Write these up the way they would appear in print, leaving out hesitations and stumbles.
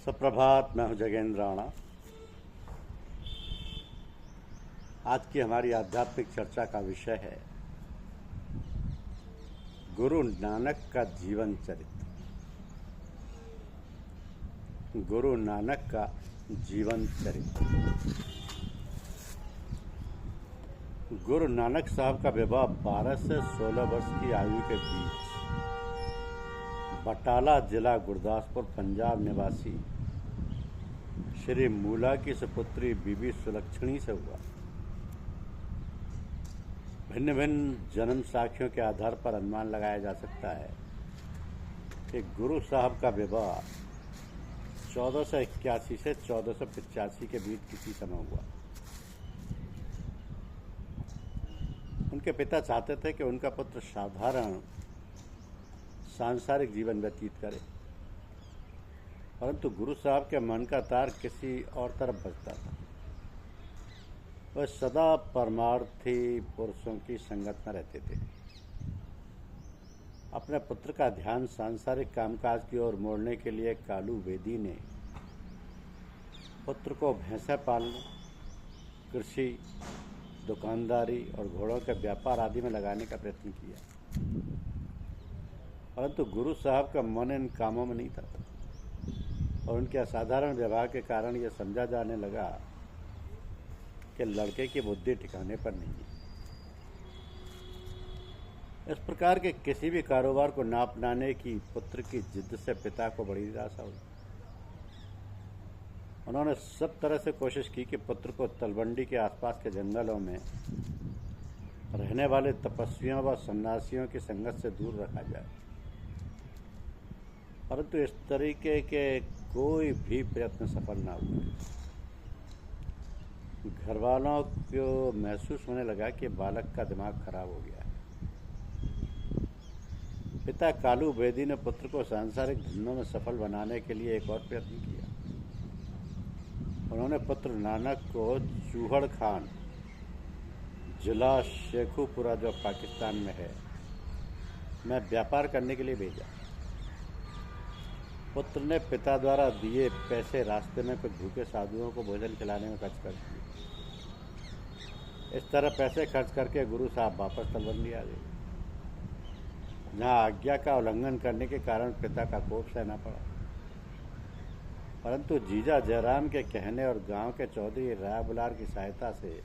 सुप्रभात। मैं हूं जगेंद्र राणा। आज की हमारी आध्यात्मिक चर्चा का विषय है गुरु नानक का जीवन चरित्र। गुरु नानक का जीवन चरित्र। गुरु नानक साहब का विवाह 12 से 16 वर्ष की आयु के बीच बटाला जिला गुरदासपुर पंजाब निवासी श्री मूला की सुपुत्री बीबी सुलक्षणी से हुआ। भिन्न भिन्न जन्म साखियों के आधार पर अनुमान लगाया जा सकता है कि गुरु साहब का विवाह 1481 से 1485 के बीच किसी समय हुआ। उनके पिता चाहते थे कि उनका पुत्र साधारण सांसारिक जीवन व्यतीत करे, परंतु गुरु साहब के मन का तार किसी और तरफ बजता था। वह सदा परमार्थी पुरुषों की संगत में रहते थे। अपने पुत्र का ध्यान सांसारिक कामकाज की ओर मोड़ने के लिए कालू बेदी ने पुत्र को भैंसें पालने, कृषि, दुकानदारी और घोड़ों के व्यापार आदि में लगाने का प्रयत्न किया, परंतु गुरु साहब का मन इन कामों में नहीं था और उनके असाधारण व्यवहार के कारण यह समझा जाने लगा कि लड़के की बुद्धि ठिकाने पर नहीं है। इस प्रकार के किसी भी कारोबार को ना अपनाने की पुत्र की जिद से पिता को बड़ी निराशा हुई। उन्होंने सब तरह से कोशिश की कि पुत्र को तलवंडी के आसपास के जंगलों में रहने वाले तपस्वियों व सन्यासियों की संगत से दूर रखा जाए, परंतु इस तरीके के कोई भी प्रयत्न सफल ना हुए। घर वालों को महसूस होने लगा कि बालक का दिमाग खराब हो गया है। पिता कालू बेदी ने पुत्र को सांसारिक धंधों में सफल बनाने के लिए एक और प्रयत्न किया। उन्होंने पुत्र नानक को चूहड़ खान, जिला शेखुपुरा जो पाकिस्तान में है, में व्यापार करने के लिए भेजा। पुत्र ने पिता द्वारा दिए पैसे रास्ते में कुछ भूखे साधुओं को भोजन खिलाने में खर्च कर दिए। इस तरह पैसे खर्च करके गुरु साहब वापस तलवंडी आ गए, जहाँ आज्ञा का उल्लंघन करने के कारण पिता का कोप सहना पड़ा। परंतु जीजा जयराम के कहने और गांव के चौधरी राय बुलार की सहायता से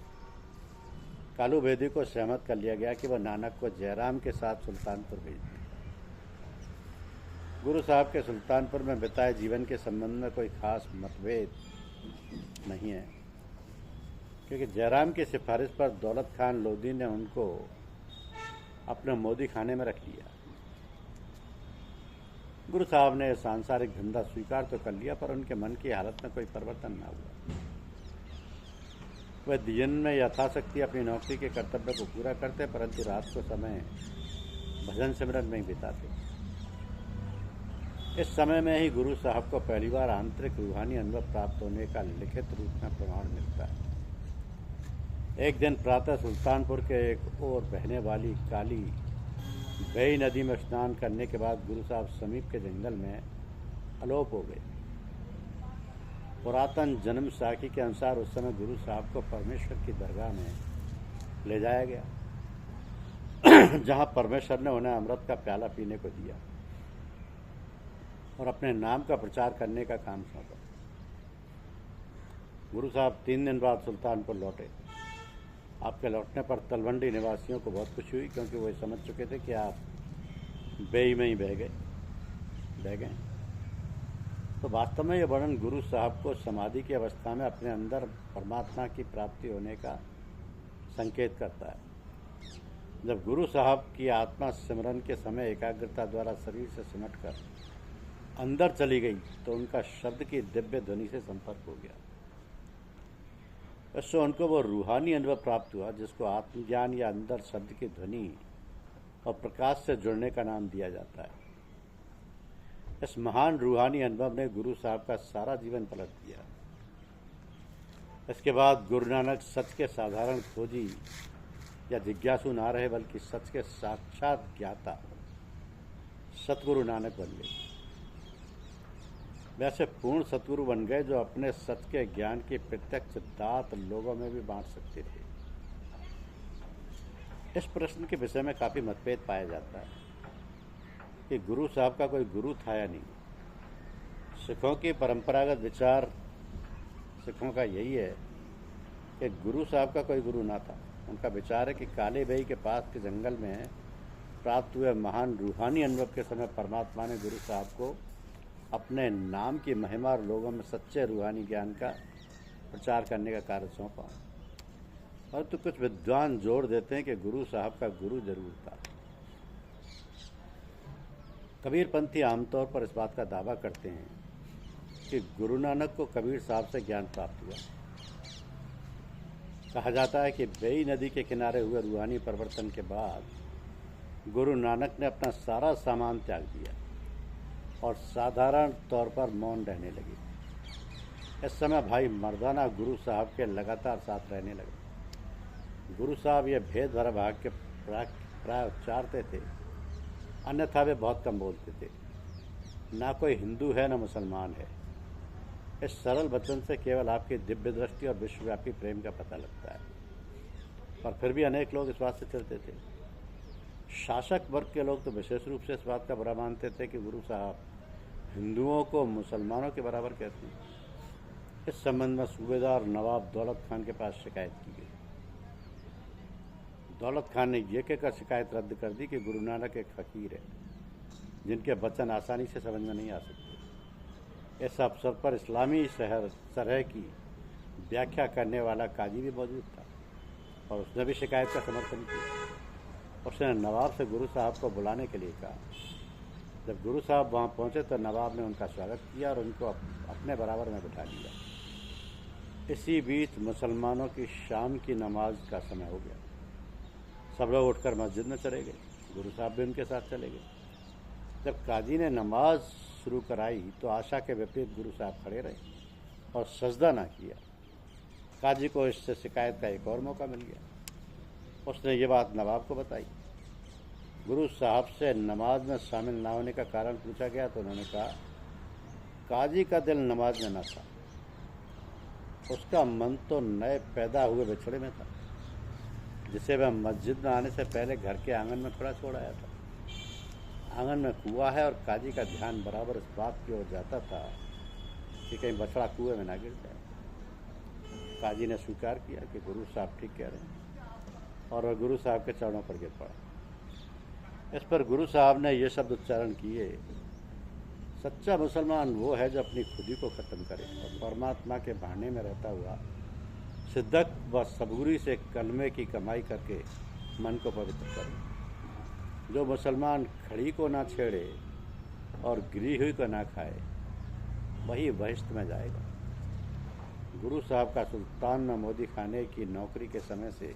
कालू बेदी को सहमत कर लिया गया कि वह नानक को जयराम के साथ सुल्तानपुर भेज दें। गुरु साहब के सुल्तानपुर में बिताए जीवन के संबंध में कोई खास मतभेद नहीं है, क्योंकि जयराम की सिफारिश पर दौलत खान लोधी ने उनको अपने मोदी खाने में रख लिया। गुरु साहब ने सांसारिक धंधा स्वीकार तो कर लिया, पर उनके मन की हालत में कोई परिवर्तन न हुआ। वह दिन में यथाशक्ति अपनी नौकरी के कर्तव्य को पूरा करते, परंतु रात को समय भजन सिमरन में ही बिताते। इस समय में ही गुरु साहब को पहली बार आंतरिक रूहानी अनुभव प्राप्त होने का लिखित रूप में प्रमाण मिलता है। एक दिन प्रातः सुल्तानपुर के एक ओर बहने वाली काली बेई नदी में स्नान करने के बाद गुरु साहब समीप के जंगल में अलोप हो गए। पुरातन जन्म साखी के अनुसार उस समय गुरु साहब को परमेश्वर की दरगाह में ले जाया गया, जहां परमेश्वर ने उन्हें अमृत का प्याला पीने को दिया और अपने नाम का प्रचार करने का काम सौंपा। गुरु साहब 3 दिन बाद सुल्तानपुर लौटे। आपके लौटने पर तलवंडी निवासियों को बहुत खुशी हुई, क्योंकि वो समझ चुके थे कि आप बेई में ही बह गए। तो वास्तव में यह वर्णन गुरु साहब को समाधि की अवस्था में अपने अंदर परमात्मा की प्राप्ति होने का संकेत करता है। जब गुरु साहब की आत्मा सिमरन के समय एकाग्रता द्वारा शरीर से सिमटकर अंदर चली गई, तो उनका शब्द की दिव्य ध्वनि से संपर्क हो गया। इससे उनको वो रूहानी अनुभव प्राप्त हुआ, जिसको आत्मज्ञान या अंदर शब्द की ध्वनि और प्रकाश से जुड़ने का नाम दिया जाता है। इस महान रूहानी अनुभव ने गुरु साहब का सारा जीवन पलट दिया। इसके बाद गुरु नानक सच के साधारण खोजी या जिज्ञासु ना रहे, बल्कि सच के साक्षात ज्ञाता सतगुरु नानक बन गए। वैसे पूर्ण सतगुरु बन गए जो अपने सत्य के ज्ञान की प्रत्यक्ष दात लोगों में भी बांट सकते थे। इस प्रश्न के विषय में काफ़ी मतभेद पाया जाता है कि गुरु साहब का कोई गुरु था या नहीं। सिखों की परंपरागत विचार सिखों का यही है कि गुरु साहब का कोई गुरु ना था। उनका विचार है कि काले भाई के पास के जंगल में प्राप्त हुए महान रूहानी अनुभव के समय परमात्मा ने गुरु साहब को अपने नाम की महिमा और लोगों में सच्चे रूहानी ज्ञान का प्रचार करने का कार्य सौंपा। परंतु कुछ विद्वान जोर देते हैं कि गुरु साहब का गुरु जरूर था। कबीरपंथी आमतौर पर इस बात का दावा करते हैं कि गुरु नानक को कबीर साहब से ज्ञान प्राप्त हुआ। कहा जाता है कि बेई नदी के किनारे हुए रूहानी परिवर्तन के बाद गुरु नानक ने अपना सारा सामान त्याग दिया और साधारण तौर पर मौन रहने लगे। इस समय भाई मर्दाना गुरु साहब के लगातार साथ रहने लगे। गुरु साहब ये भेद भरा भाग के प्राय उच्चारते थे, अन्यथा वे बहुत कम बोलते थे। ना कोई हिंदू है, ना मुसलमान है। इस सरल वचन से केवल आपकी दिव्य दृष्टि और विश्वव्यापी प्रेम का पता लगता है। पर फिर भी अनेक लोग इस बात से चलते थे। शासक वर्ग के लोग तो विशेष रूप से इस बात का बुरा मानते थे कि गुरु साहब हिंदुओं को मुसलमानों के बराबर कहते हैं। इस संबंध में सूबेदार नवाब दौलत खान के पास शिकायत की गई। दौलत खान ने यह कहकर शिकायत रद्द कर दी कि गुरु नानक एक फकीर है जिनके वचन आसानी से समझ में नहीं आ सकते। इस अवसर पर इस्लामी सरह की व्याख्या करने वाला काजी भी मौजूद था और उसने भी शिकायत का समर्थन किया। उसने नवाब से गुरु साहब को बुलाने के लिए कहा। जब गुरु साहब वहाँ पहुँचे तो नवाब ने उनका स्वागत किया और उनको अपने बराबर में बिठा लिया। इसी बीच मुसलमानों की शाम की नमाज का समय हो गया। सब लोग उठकर मस्जिद में चले गए। गुरु साहब भी उनके साथ चले गए। जब काजी ने नमाज शुरू कराई तो आशा के विपरीत गुरु साहब खड़े रहे और सजदा ना किया। काजी को इससे शिकायत का एक और मौका मिल गया। उसने ये बात नवाब को बताई। गुरु साहब से नमाज में शामिल ना होने का कारण पूछा गया तो उन्होंने कहा, काजी का दिल नमाज में न था, उसका मन तो नए पैदा हुए बिछड़े में था जिसे वह मस्जिद में आने से पहले घर के आंगन में खड़ा छोड़ आया था। आंगन में कुआं है और काजी का ध्यान बराबर इस बात की ओर जाता था कि कहीं बछड़ा कुएं में ना गिर जाए। काजी ने स्वीकार किया कि गुरु साहब ठीक कह रहे हैं और वह गुरु साहब के चरणों पर गिर पड़ा। इस पर गुरु साहब ने ये शब्द उच्चारण किए, सच्चा मुसलमान वो है जो अपनी खुदी को ख़त्म करे और परमात्मा के भाने में रहता हुआ सिद्दक व सबूरी से कलमे की कमाई करके मन को पवित्र करे। जो मुसलमान खड़ी को ना छेड़े और गिरी हुई को ना खाए वही बहिश्त में जाएगा। गुरु साहब का सुल्तान में मोदी खाने की नौकरी के समय से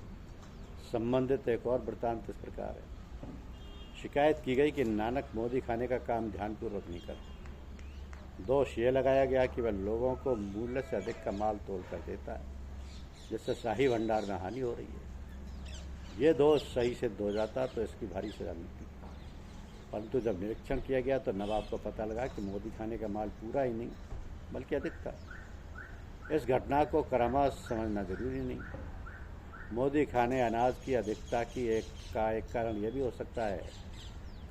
संबंधित एक और वृत्तांत इस प्रकार है। शिकायत की गई कि नानक मोदी खाने का काम ध्यानपूर्वक नहीं करते। दोष ये लगाया गया कि वह लोगों को मूल्य से अधिक का माल तोल कर देता है जिससे शाही भंडार में हानि हो रही है। ये दोष सही सिद्ध हो जाता तो इसकी भारी सजा मिलती। परंतु जब निरीक्षण किया गया तो नवाब को पता लगा कि मोदी खाने का माल पूरा ही नहीं बल्कि अधिक था। इस घटना को करामात समझना जरूरी नहीं। मोदी खाने अनाज की अधिकता की एक कारण यह भी हो सकता है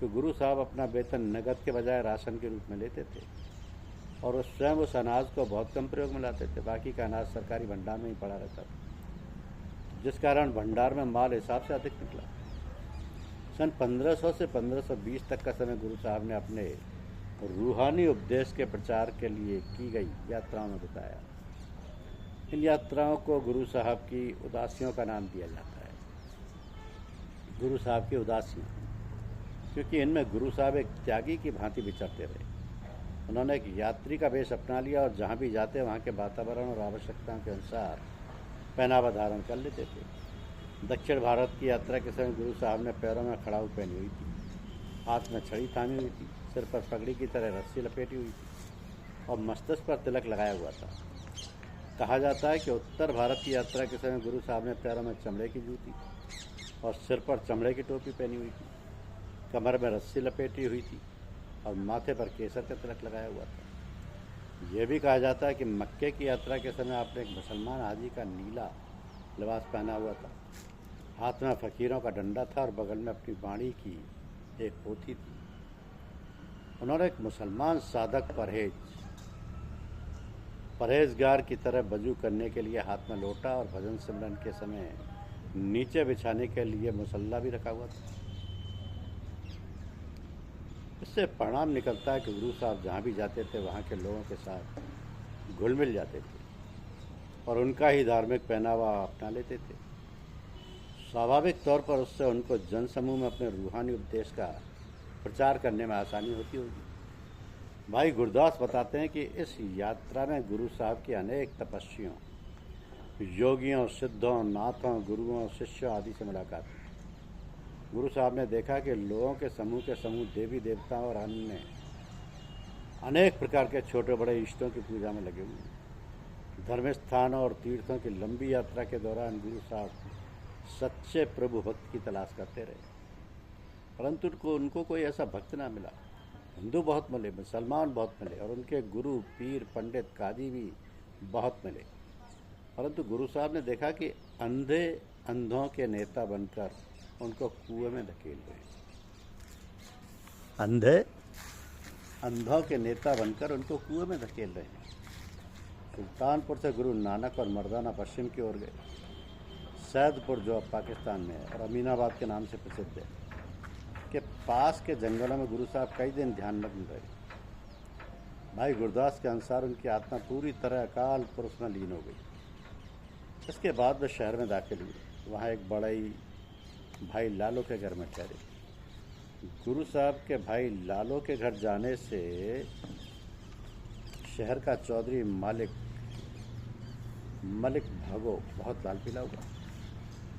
कि गुरु साहब अपना वेतन नकद के बजाय राशन के रूप में लेते थे और वो स्वयं उस अनाज को बहुत कम प्रयोग में लाते थे। बाकी का अनाज सरकारी भंडार में ही पड़ा रहता था जिस कारण भंडार में माल हिसाब से अधिक निकला। सन 1500 से 1520 तक का समय गुरु साहब ने अपने रूहानी उपदेश के प्रचार के लिए की गई यात्राओं में बिताया। इन यात्राओं को गुरु साहब की उदासियों का नाम दिया जाता है। गुरु साहब की उदासियाँ, क्योंकि इनमें गुरु साहब एक त्यागी की भांति विचरते रहे। उन्होंने एक यात्री का वेश अपना लिया और जहाँ भी जाते वहाँ के वातावरण और आवश्यकताओं के अनुसार पहनावा धारण कर लेते थे। दक्षिण भारत की यात्रा के समय गुरु साहब ने पैरों में खड़ाऊ पहनी हुई थी, हाथ में छड़ी थामी हुई थी, सिर पर पगड़ी की तरह रस्सी लपेटी हुई थी और मस्तिष्क पर तिलक लगाया हुआ था। कहा जाता है कि उत्तर भारत की यात्रा के समय गुरु साहब ने पैरों में चमड़े की जूती और सिर पर चमड़े की टोपी पहनी हुई थी, कमर में रस्सी लपेटी हुई थी और माथे पर केसर का तिलक लगाया हुआ था। ये भी कहा जाता है कि मक्के की यात्रा के समय आपने एक मुसलमान हाजी का नीला लिबास पहना हुआ था, हाथ में फ़कीरों का डंडा था और बगल में अपनी बाणी की एक पोथी थी। उन्होंने एक मुसलमान साधक परहेजगार की तरह वजू करने के लिए हाथ में लोटा और भजन सिमरन के समय नीचे बिछाने के लिए मुसल्ला भी रखा हुआ था। इससे परिणाम निकलता है कि गुरु साहब जहाँ भी जाते थे वहाँ के लोगों के साथ घुल मिल जाते थे और उनका ही धार्मिक पहनावा अपना लेते थे। स्वाभाविक तौर पर उससे उनको जनसमूह में अपने रूहानी उपदेश का प्रचार करने में आसानी होती होगी। भाई गुरदास बताते हैं कि इस यात्रा में गुरु साहब की अनेक तपस्वियों, योगियों, सिद्धों, नाथों, गुरुओं, शिष्यों आदि से मुलाकात हुई। गुरु साहब ने देखा कि लोगों के समूह देवी देवताओं और अन्य अनेक प्रकार के छोटे बड़े इष्टों की पूजा में लगे हुए हैं। धर्म स्थानों और तीर्थों की लंबी यात्रा के दौरान गुरु साहब सच्चे प्रभु भक्त की तलाश करते रहे, परंतु उनको कोई ऐसा भक्त ना मिला। हिंदू बहुत मिले, मुसलमान बहुत मिले और उनके गुरु, पीर, पंडित, काजी भी बहुत मिले, परंतु गुरु साहब ने देखा कि अंधे अंधों के नेता बनकर उनको कुएं में धकेल रहे हैं। अंधे अंधों के नेता बनकर उनको कुएं में धकेल रहे हैं। सुल्तानपुर से गुरु नानक और मर्दाना पश्चिम की ओर गए। सैदपुर, जो अब पाकिस्तान में है और अमीनाबाद के नाम से प्रसिद्ध है, के पास के जंगलों में गुरु साहब कई दिन ध्यानमग्न रहे। भाई गुरदास के अनुसार उनकी आत्मा पूरी तरह अकाल पुरुष में लीन हो गई। इसके बाद वे शहर में दाखिल हुए। वहाँ एक बड़ई भाई लालो के घर में ठहरे। गुरु साहब के भाई लालो के घर जाने से शहर का चौधरी मलिक भागो बहुत लाल पीला हुआ।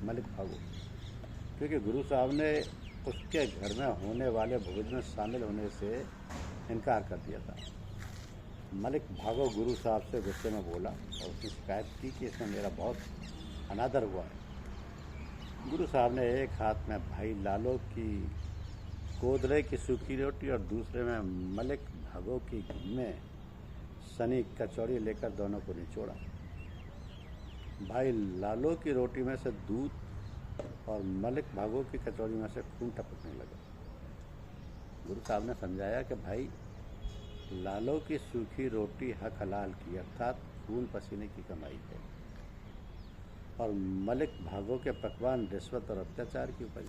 मलिक भागो, क्योंकि गुरु साहब ने उसके घर में होने वाले भोज में शामिल होने से इनकार कर दिया था। मलिक भागो गुरु साहब से गुस्से में बोला और उसने शिकायत की कि इसमें मेरा बहुत अनादर हुआ है। गुरु साहब ने एक हाथ में भाई लालो की कोदरे की सूखी रोटी और दूसरे में मलिक भागो की घी में सनी कचौड़ी लेकर दोनों को निचोड़ा। भाई लालो की रोटी में से दूध और मलिक भागो की कचौड़ी में से खून टपकने लगा। गुरु साहब ने समझाया कि भाई लालो की सूखी रोटी हक हलाल की, अर्थात खून पसीने की कमाई है, और मलिक भागो के पकवान रिश्वत और अत्याचार की उपज।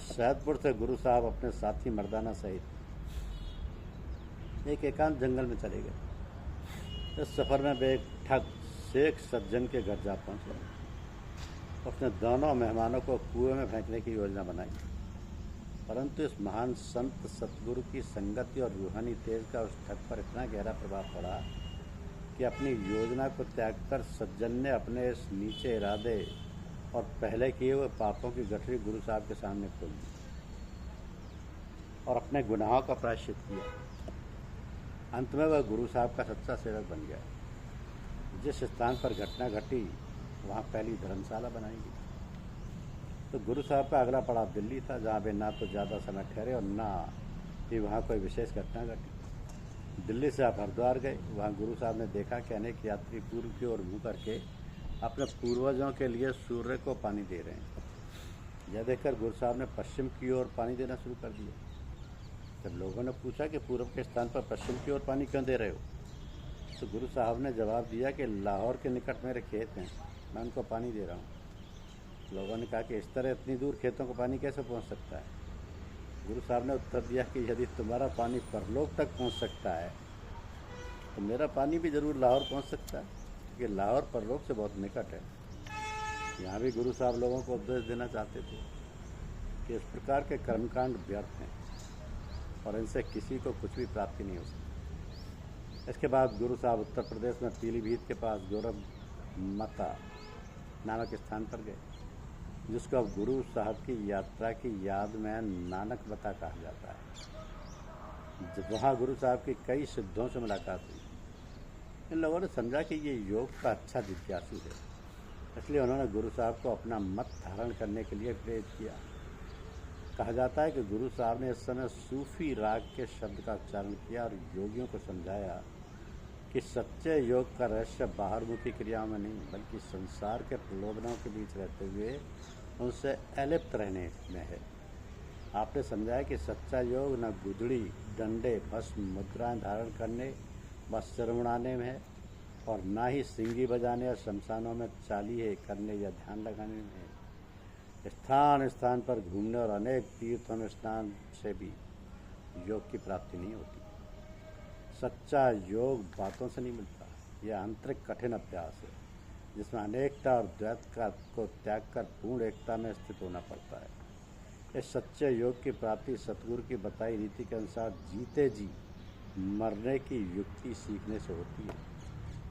सैदपुर से गुरु साहब अपने साथी मर्दाना सहित एक एकांत जंगल में चले गए। इस सफ़र में वे एक ठग शेख सज्जन के घर जा पहुँचे। उसने दोनों मेहमानों को कुएं में फेंकने की योजना बनाई, परंतु इस महान संत सतगुरु की संगति और रूहानी तेज का उस ठग पर इतना गहरा प्रभाव पड़ा कि अपनी योजना को त्याग कर सज्जन ने अपने इस नीचे इरादे और पहले किए हुए पापों की गठरी गुरु साहब के सामने खोल दी और अपने गुनाहों का प्रायश्चित किया। अंत में वह गुरु साहब का सच्चा सेवक बन गया। जिस स्थान पर घटना घटी वहाँ पहली धर्मशाला बनाई गई। तो गुरु साहब का अगला पड़ाव दिल्ली था, जहाँ वे ना तो ज़्यादा समय ठहरे और ना ही वहाँ कोई विशेष घटना घटी। दिल्ली से आप हरिद्वार गए। वहाँ गुरु साहब ने देखा कि अनेक यात्री पूर्व की ओर मुँह करके अपने पूर्वजों के लिए सूर्य को पानी दे रहे हैं। यह देखकर गुरु साहब ने पश्चिम की ओर पानी देना शुरू कर दिया। जब लोगों ने पूछा कि पूर्व के स्थान पर पश्चिम की ओर पानी क्यों दे रहे हो, तो गुरु साहब ने जवाब दिया कि लाहौर के निकट मेरे खेत हैं, मैं उनको पानी दे रहा हूँ। लोगों ने कहा कि इस तरह इतनी दूर खेतों को पानी कैसे पहुँच सकता है। गुरु साहब ने उत्तर दिया कि यदि तुम्हारा पानी परलोक तक पहुँच सकता है तो मेरा पानी भी ज़रूर लाहौर पहुँच सकता है, क्योंकि लाहौर परलोक से बहुत निकट है। यहाँ भी गुरु साहब लोगों को उपदेश देना चाहते थे कि इस प्रकार के कर्मकांड व्यर्थ हैं और इनसे किसी को कुछ भी प्राप्ति नहीं हो सकती। इसके बाद गुरु साहब उत्तर प्रदेश में पीलीभीत के पास गौरव माता नामक स्थान पर गए, जिसको अब गुरु साहब की यात्रा की याद में नानक बता कहा जाता है। वहाँ गुरु साहब की कई सिद्धों से मुलाकात हुई। इन लोगों ने समझा कि ये योग का अच्छा जिज्ञासु है, इसलिए उन्होंने गुरु साहब को अपना मत धारण करने के लिए प्रेरित किया। कहा जाता है कि गुरु साहब ने इस समय सूफी राग के शब्द का उच्चारण किया और योगियों को समझाया कि सच्चे योग का रहस्य बाहरमुखी क्रियाओं में नहीं बल्कि संसार के प्रलोभनों के बीच रहते हुए उनसे अलिप्त रहने में है। आपने समझाया कि सच्चा योग न गुदड़ी, डंडे, भस्म, मुद्राएं धारण करने व सिर मुड़ाने में है और ना ही सिंगी बजाने और शमशानों में चालीहे करने या ध्यान लगाने में है। स्थान स्थान पर घूमने और अनेक तीर्थों में स्नान से भी योग की प्राप्ति नहीं होती। सच्चा योग बातों से नहीं मिलता, यह आंतरिक कठिन अभ्यास है जिसमें अनेकता और द्वैत को त्याग कर पूर्ण एकता में स्थित होना पड़ता है। इस सच्चे योग की प्राप्ति सतगुरु की बताई रीति के अनुसार जीते जी मरने की युक्ति सीखने से होती है।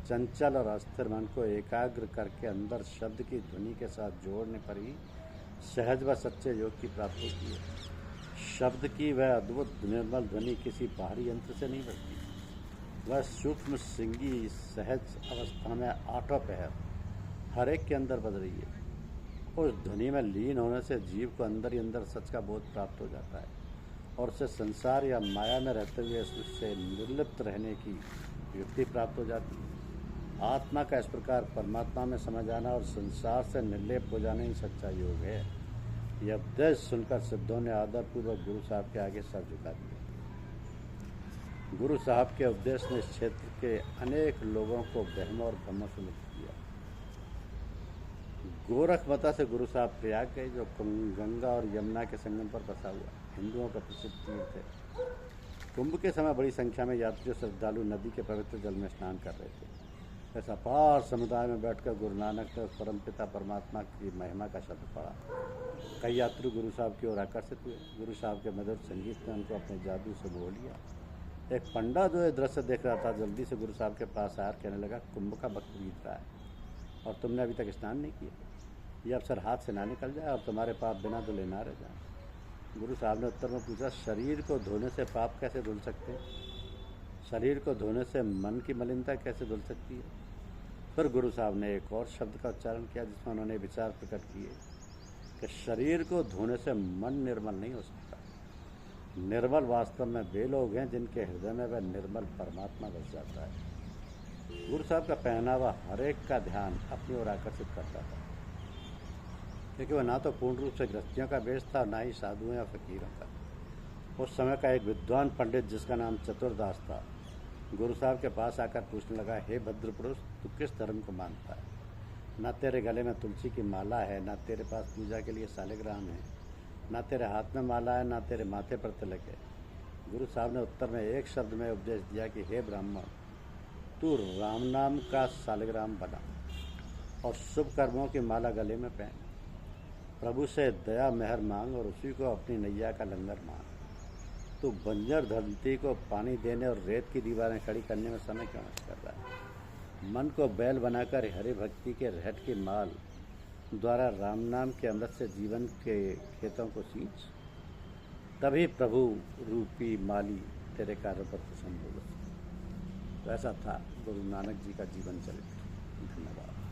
चंचल और अस्थिर मन को एकाग्र करके अंदर शब्द की ध्वनि के साथ जोड़ने पर ही सहज व सच्चे योग की प्राप्ति होती है। शब्द की वह अद्भुत निर्मल ध्वनि किसी बाहरी यंत्र से नहीं बढ़ती, वह सूक्ष्म सिंगी सहज अवस्था में आठों पहर हर एक के अंदर बज रही है। उस ध्वनि में लीन होने से जीव को अंदर ही अंदर सच का बोध प्राप्त हो जाता है और उसे संसार या माया में रहते हुए उससे निर्लिप्त रहने की युक्ति प्राप्त हो जाती है। आत्मा का इस प्रकार परमात्मा में समा जाना और संसार से निर्लेप हो जाना ही सच्चा योग है। यह उपदेश सुनकर सिद्धों ने आदरपूर्वक गुरु साहब के आगे सर झुका दिया। गुरु साहब के उपदेश ने इस क्षेत्र के अनेक लोगों को वहमों और भ्रमों से मुक्त किया। गोरखमता से गुरु साहब प्रयाग गए, जो गंगा और यमुना के संगम पर बसा हुआ हिंदुओं का प्रसिद्ध तीर्थ है। कुंभ के समय बड़ी संख्या में यात्री श्रद्धालु नदी के पवित्र जल में स्नान कर रहे थे। इस अपार समुदाय में बैठकर गुरु नानक ने परमपिता परमात्मा की महिमा का शब्द पढ़ा। कई यात्री गुरु साहब की ओर आकर्षित हुए। गुरु साहब के मधुर संगीत ने उनको अपने जादू से मोह लिया। एक पंडा जो ये दृश्य देख रहा था जल्दी से गुरु साहब के पास आकर कहने लगा, कुंभ का वक्त बीत रहा है और तुमने अभी तक स्नान नहीं किया। यह अवसर हाथ से ना निकल जाए और तुम्हारे पाप बिना धुले ना रह जाए। गुरु साहब ने उत्तर में पूछा, शरीर को धोने से पाप कैसे धुल सकते हैं? शरीर को धोने से मन की मलिनता कैसे धुल सकती है? फिर गुरु साहब ने एक और शब्द का उच्चारण किया जिसमें उन्होंने विचार प्रकट किए कि शरीर को धोने से मन निर्मल नहीं हो सकता। निर्मल वास्तव में वे लोग हैं जिनके हृदय में वह निर्मल परमात्मा बस जाता है। गुरु साहब का पहनावा हर एक का ध्यान अपनी ओर आकर्षित करता था, क्योंकि वह ना तो पूर्ण रूप से गृहस्थियों का वेश था, ना ही साधुओं या फकीरों का। उस समय का एक विद्वान पंडित जिसका नाम चतुरदास था, गुरु साहब के पास आकर पूछने लगा, हे भद्र पुरुष, तू किस धर्म को मानता है? ना तेरे गले में तुलसी की माला है, ना तेरे पास पूजा के लिए सालिग्राम है, ना तेरे हाथ में माला है, ना तेरे माथे पर तिलक है। गुरु साहब ने उत्तर में एक शब्द में उपदेश दिया कि हे ब्राह्मण, तू राम नाम का सालिग्राम बना और शुभ कर्मों की माला गले में पहन। प्रभु से दया मेहर मांग और उसी को अपनी नैया का लंगर मान। तो बंजर धरती को पानी देने और रेत की दीवारें खड़ी करने में समय क्यों नष्ट कर रहा है? मन को बैल बनाकर हरि भक्ति के रहट की माल द्वारा राम नाम के अमृत से जीवन के खेतों को सींच, तभी प्रभु रूपी माली तेरे कार्य पर प्रसन्न होगा। तो ऐसा था गुरु नानक जी का जीवन चरित्र। धन्यवाद।